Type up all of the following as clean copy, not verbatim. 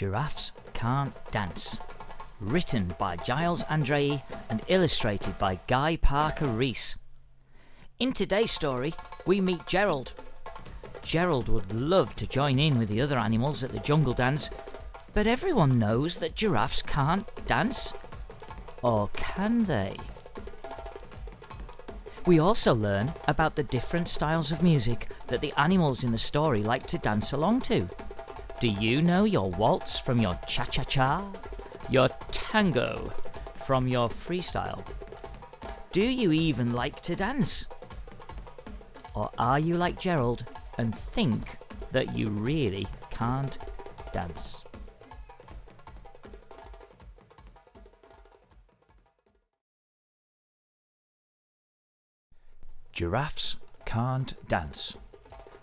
Giraffes Can't Dance. Written by Giles Andrei and illustrated by Guy Parker Rees. In today's story, we meet Gerald. Gerald would love to join in with the other animals at the jungle dance, but everyone knows that giraffes can't dance. Or can they? We also learn about the different styles of music that the animals in the story like to dance along to. Do you know your waltz from your cha-cha-cha? Your tango from your freestyle? Do you even like to dance? Or are you like Gerald and think that you really can't dance? Giraffes Can't Dance.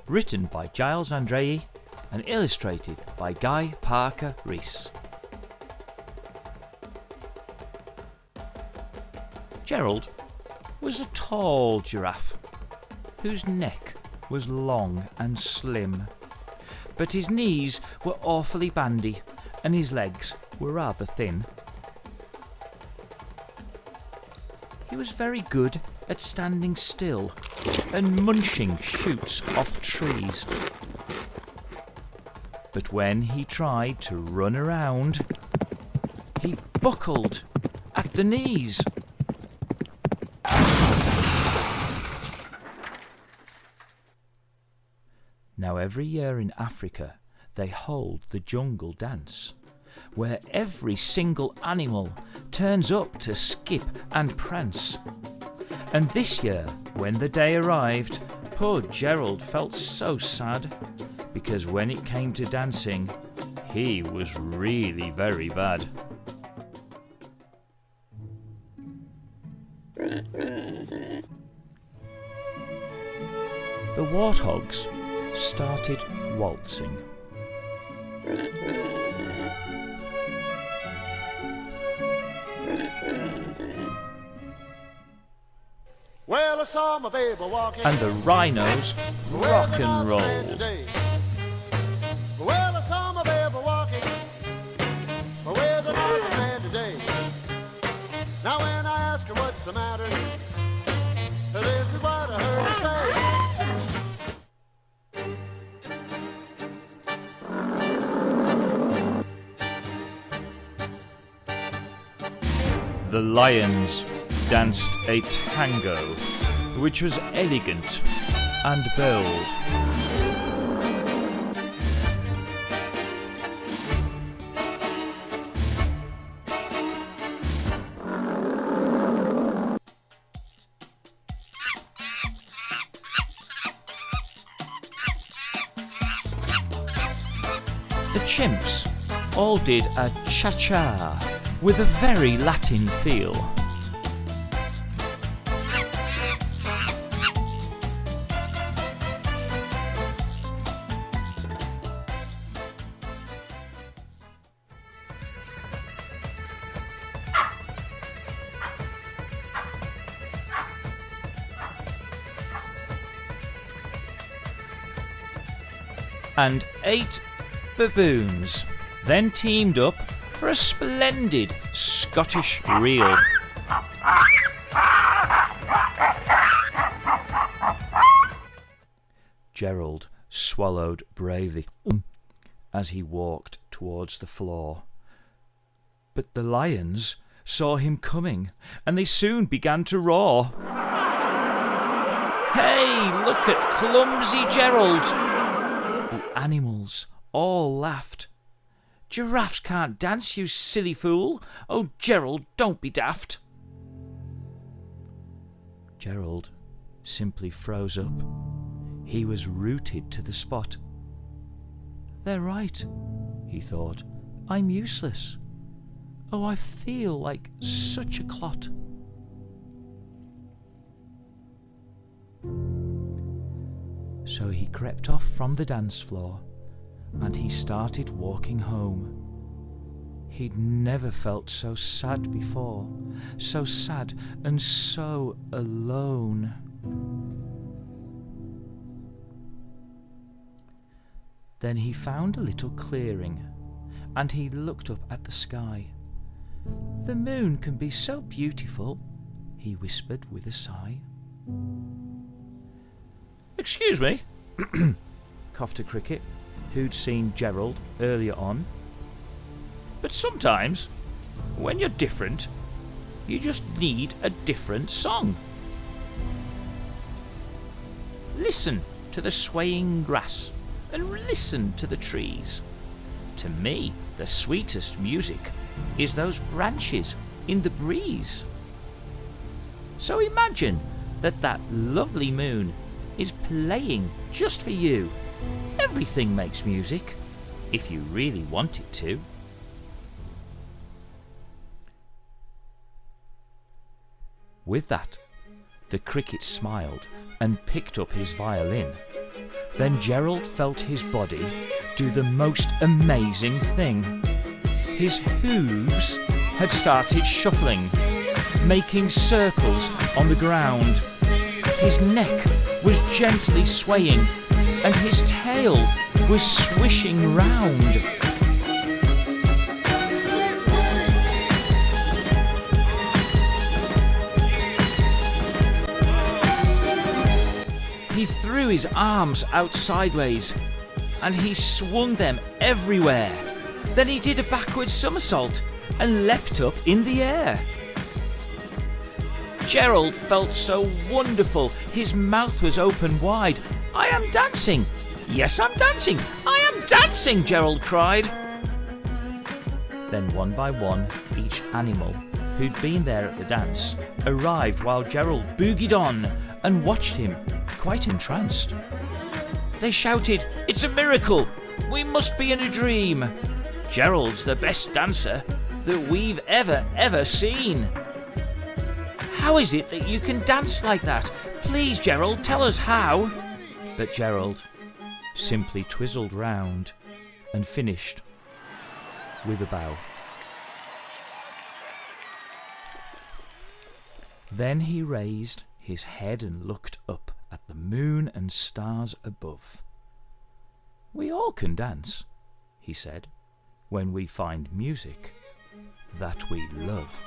Written by Giles Andrei and illustrated by Guy Parker Rees. Gerald was a tall giraffe whose neck was long and slim, but his knees were awfully bandy and his legs were rather thin. He was very good at standing still and munching shoots off trees. But when he tried to run around, he buckled at the knees. Now every year in Africa they hold the jungle dance, where every single animal turns up to skip and prance. And this year, when the day arrived, poor Gerald felt so sad, because when it came to dancing, he was really very bad. The warthogs started waltzing. Well, I saw my baby walking, and the rhinos rock and rolled. Well, I saw my baby walking with another man today. Now when I ask her what's the matter, this is what I heard her say. The lions danced a tango, which was elegant and bold. The chimps all did a cha-cha with a very Latin feel. And 8 baboons then teamed up for a splendid Scottish reel. Gerald swallowed bravely as he walked towards the floor. But the lions saw him coming, and they soon began to roar. "Hey, look at clumsy Gerald!" The animals all laughed. "Giraffes can't dance, you silly fool! Oh, Gerald, don't be daft!" Gerald simply froze up. He was rooted to the spot. "They're right," he thought. "I'm useless. Oh, I feel like such a clot." So he crept off from the dance floor and he started walking home. He'd never felt so sad before, so sad and so alone. Then he found a little clearing and he looked up at the sky. "The moon can be so beautiful," he whispered with a sigh. "Excuse me," coughed a cricket, who'd seen Gerald earlier on. "But sometimes, when you're different, you just need a different song. Listen to the swaying grass and listen to the trees. To me, the sweetest music is those branches in the breeze. So imagine that lovely moon is playing just for you. Everything makes music, if you really want it to." With that, the cricket smiled and picked up his violin. Then Gerald felt his body do the most amazing thing. His hooves had started shuffling, making circles on the ground. His neck was gently swaying, and his tail was swishing round. He threw his arms out sideways, and he swung them everywhere. Then he did a backward somersault and leapt up in the air. Gerald felt so wonderful, his mouth was open wide. "I am dancing! Yes, I'm dancing! I am dancing!" Gerald cried. Then one by one, each animal who'd been there at the dance arrived while Gerald boogied on and watched him, quite entranced. They shouted, "It's a miracle! We must be in a dream! Gerald's the best dancer that we've ever seen! How is it that you can dance like that? Please, Gerald, tell us how!" But Gerald simply twizzled round and finished with a bow. Then he raised his head and looked up at the moon and stars above. "We all can dance," he said, "when we find music that we love."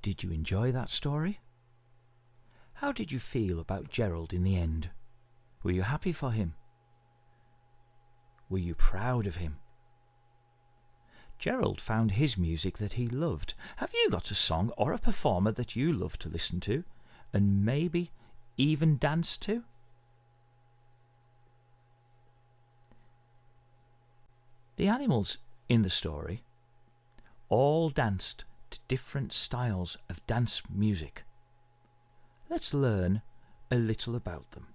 Did you enjoy that story? How did you feel about Gerald in the end? Were you happy for him? Were you proud of him? Gerald found his music that he loved. Have you got a song or a performer that you love to listen to and maybe even dance to? The animals in the story all danced to different styles of dance music. Let's learn a little about them.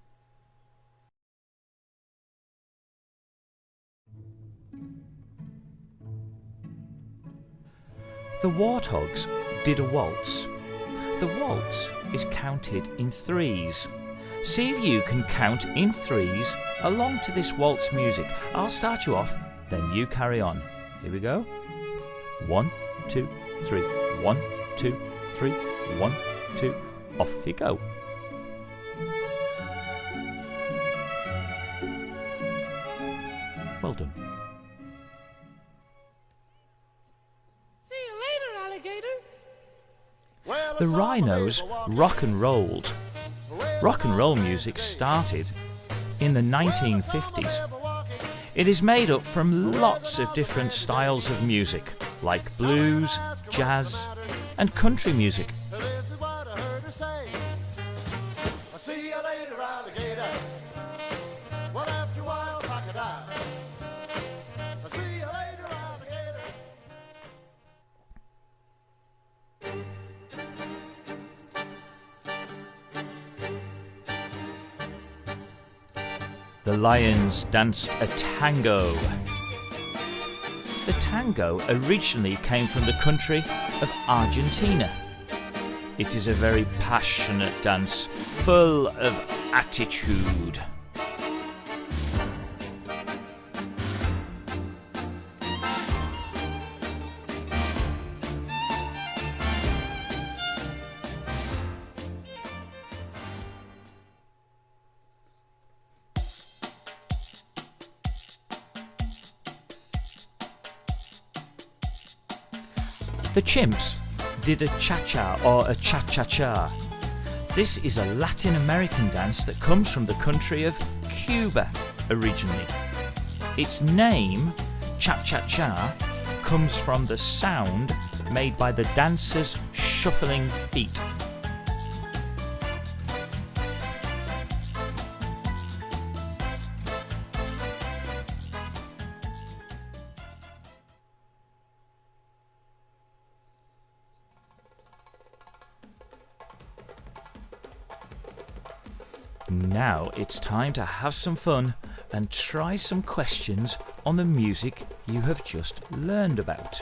The warthogs did a waltz. The waltz is counted in threes. See if you can count in threes along to this waltz music. I'll start you off, then you carry on. Here we go. 1, 2, 3. 1, 2, 3. 1, 2. Off you go. Well done. See you later, alligator. Well, The it's rhinos all the way for rock and rolled. Rock and roll music started in the 1950s. It is made up from lots of different styles of music, like blues, jazz, and country music. This is what I heard her say. I'll see you later, alligator. Well, after a while, crocodile. I'll see you later, alligator. The lions danced a tango. The tango originally came from the country of Argentina. It is a very passionate dance, full of attitude. The Chimps did a cha-cha or a cha-cha-cha. This is a Latin American dance that comes from the country of Cuba originally. Its name, cha-cha-cha, comes from the sound made by the dancers' shuffling feet. Now it's time to have some fun and try some questions on the music you have just learned about.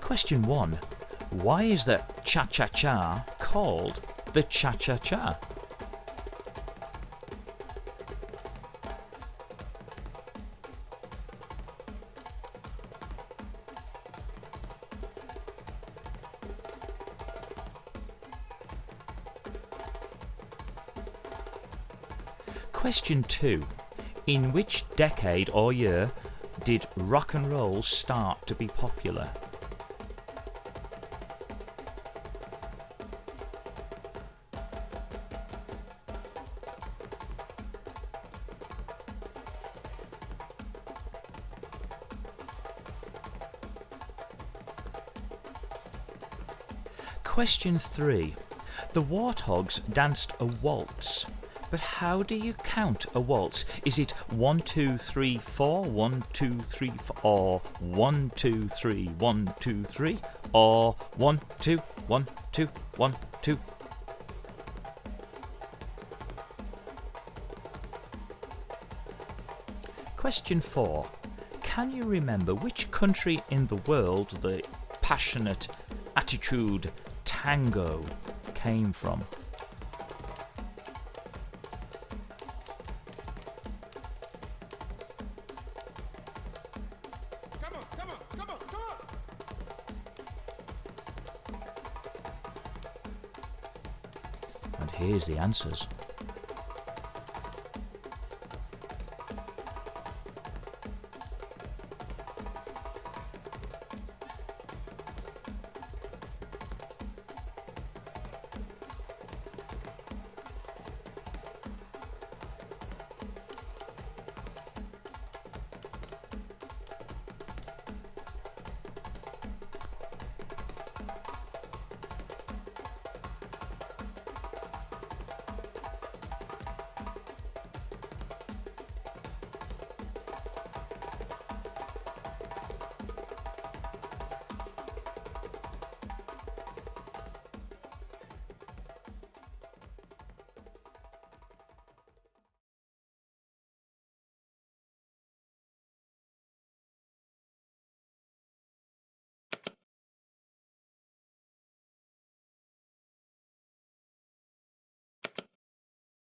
Question 1. Why is the cha-cha-cha called the cha-cha-cha? Question 2. In which decade or year did rock and roll start to be popular? Question 3. The Warthogs danced a waltz. But how do you count a waltz? Is it 1, 2, 3, 4, 1, 2, 3, 4, or 1, 2, 3, 1, 2, 3, or 1, 2, 1, 2, 1, 2? Question 4. Can you remember which country in the world the passionate attitude tango came from? And here's the answers.